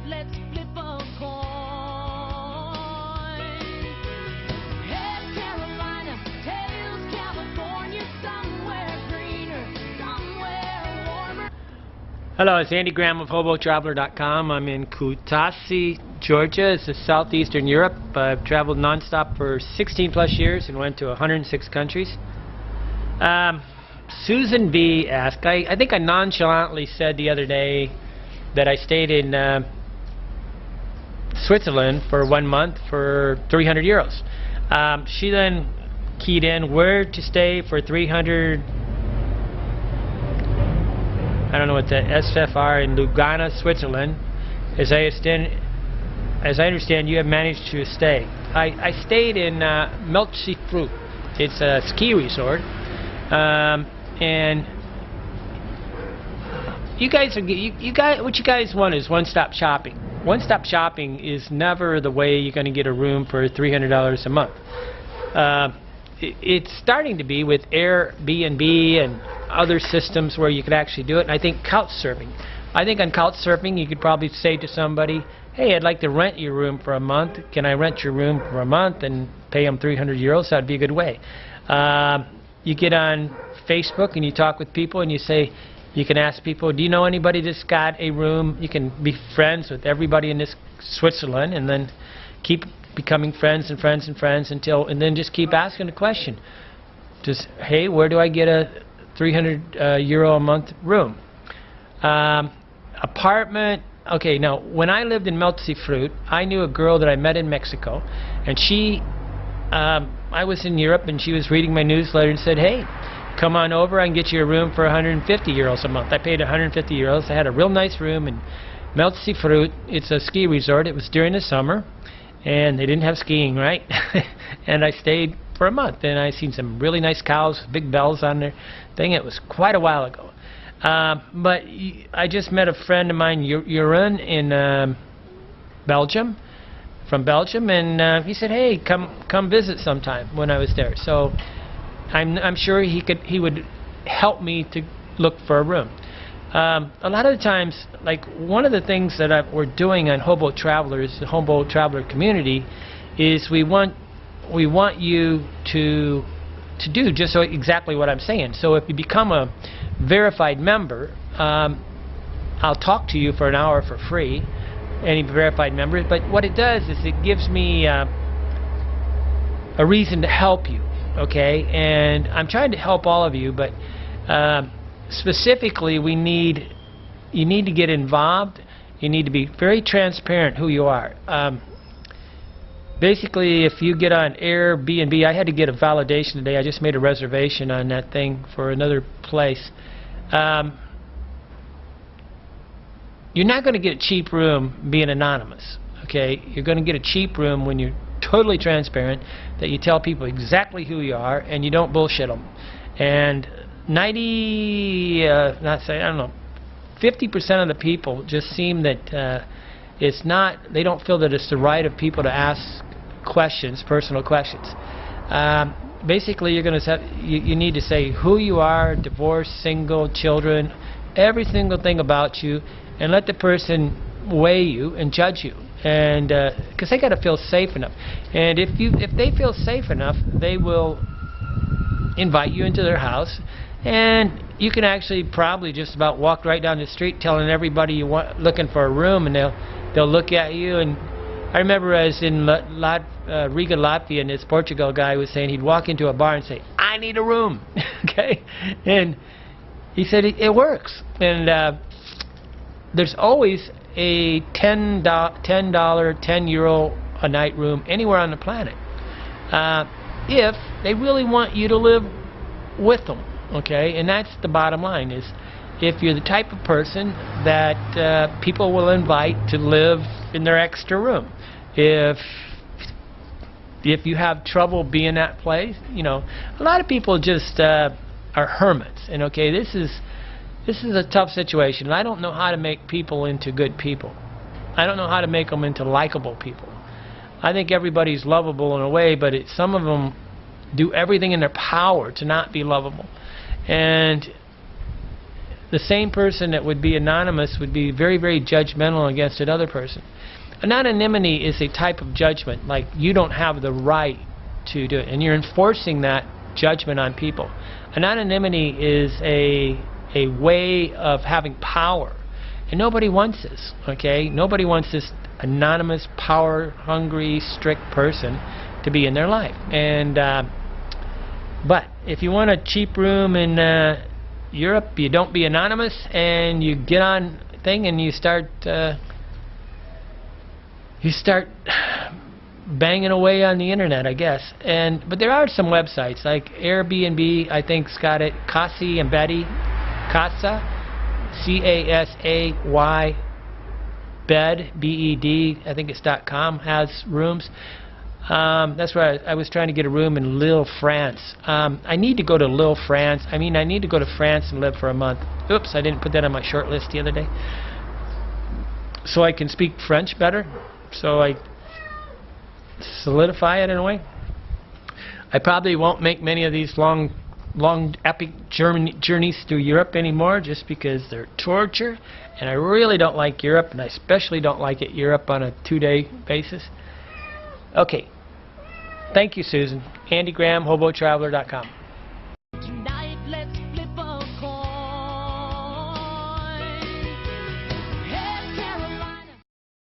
let's flip a coin. Head Carolina, tails California, somewhere greener, somewhere warmer. Hello, it's Andy Graham of hoboontheroad.com. I'm in Kutaisi, Georgia. It's southeastern Europe. I've traveled nonstop for 16 plus years and went to 106 countries. Susan B. asked, I think I nonchalantly said the other day that I stayed in Switzerland for 1 month for 300 euros. She then keyed in where to stay for 300, I don't know what the SFR in Lugano, Switzerland. As I understand, you have managed to stay. I stayed in Melchifruit. It's a ski resort. And you guys what you guys want is one-stop shopping. One-stop shopping is never the way you're going to get a room for $300 a month. It's starting to be with Airbnb and other systems where you could actually do it. And I think couch surfing. I think on couch surfing you could probably say to somebody, hey, I'd like to rent your room for a month. Can I rent your room for a month and pay them 300 euros? That'd be a good way. You get on Facebook and you talk with people and you say, you can ask people, do you know anybody that's got a room? You can be friends with everybody in this Switzerland and then keep becoming friends and friends and friends and then just keep asking the question. Just, hey, where do I get a 300 euro a month room? Apartment. Okay, now when I lived in Melchifruit, I knew a girl that I met in Mexico, and she I was in Europe and she was reading my newsletter and said, hey, come on over, I can get you a room for 150 euros a month. I paid 150 euros. I had a real nice room in Melchifruit. It's a ski resort. It was during the summer and they didn't have skiing, right? And I stayed for a month and I seen some really nice cows, big bells on their thing. It was quite a while ago. But I just met a friend of mine, Jeroen, in Belgium. From Belgium, and he said, hey, come visit sometime when I was there. So I'm sure he would help me to look for a room. A lot of the times, like one of the things that we're doing on Hobo Travelers, the Hobo Traveler community, is we want you to do just exactly what I'm saying. So if you become a verified member, I'll talk to you for an hour for free. Any verified members, but what it does is it gives me a reason to help you, okay? And I'm trying to help all of you, but specifically you need to get involved. You need to be very transparent who you are. Basically, if you get on Airbnb, I had to get a validation today. I just made a reservation on that thing for another place. You're not going to get a cheap room being anonymous, okay? You're going to get a cheap room when you're totally transparent, that you tell people exactly who you are and you don't bullshit them. And 50% of the people just seem that they don't feel that it's the right of people to ask questions, personal questions. Basically, you're going to you need to say who you are, divorced, single, children, every single thing about you, and let the person weigh you and judge you, and because they got to feel safe enough. And if they feel safe enough, they will invite you into their house, and you can actually probably just about walk right down the street telling everybody you want, looking for a room, and they'll look at you. And I remember I was in Riga, Latvia, and this Portugal guy was saying he'd walk into a bar and say, I need a room. Okay, and he said it works. And there's always a $10, 10 euro a night room anywhere on the planet, if they really want you to live with them, okay? And that's the bottom line, is if you're the type of person that people will invite to live in their extra room. If you have trouble being that place, you know, a lot of people just are hermits, and okay, this is a tough situation, and I don't know how to make people into good people. I don't know how to make them into likable people. I think everybody's lovable in a way, but some of them do everything in their power to not be lovable. And the same person that would be anonymous would be very, very judgmental against another person. Anonymity is a type of judgment, like you don't have the right to do it, and you're enforcing that judgment on people. Anonymity is a way of having power, and nobody wants this, okay? Nobody wants this anonymous, power-hungry, strict person to be in their life. And but if you want a cheap room in Europe, you don't be anonymous, and you get on thing and you start banging away on the internet, I guess. But there are some websites like Airbnb, I think's got it. Casay and Betty, Casa, C-A-S-A-Y, Bed, B-E-D, I think it's .com, has rooms. That's where I was trying to get a room in Lille, France. I need to go to Lille, France. I mean, I need to go to France and live for a month. Oops, I didn't put that on my short list the other day. So I can speak French better. So I solidify it in a way. I probably won't make many of these long epic journeys through Europe anymore, just because they're torture, and I really don't like Europe, and I especially don't like Europe on a 2-day basis. Okay. Thank you, Susan. Andy Graham, hobotraveler.com.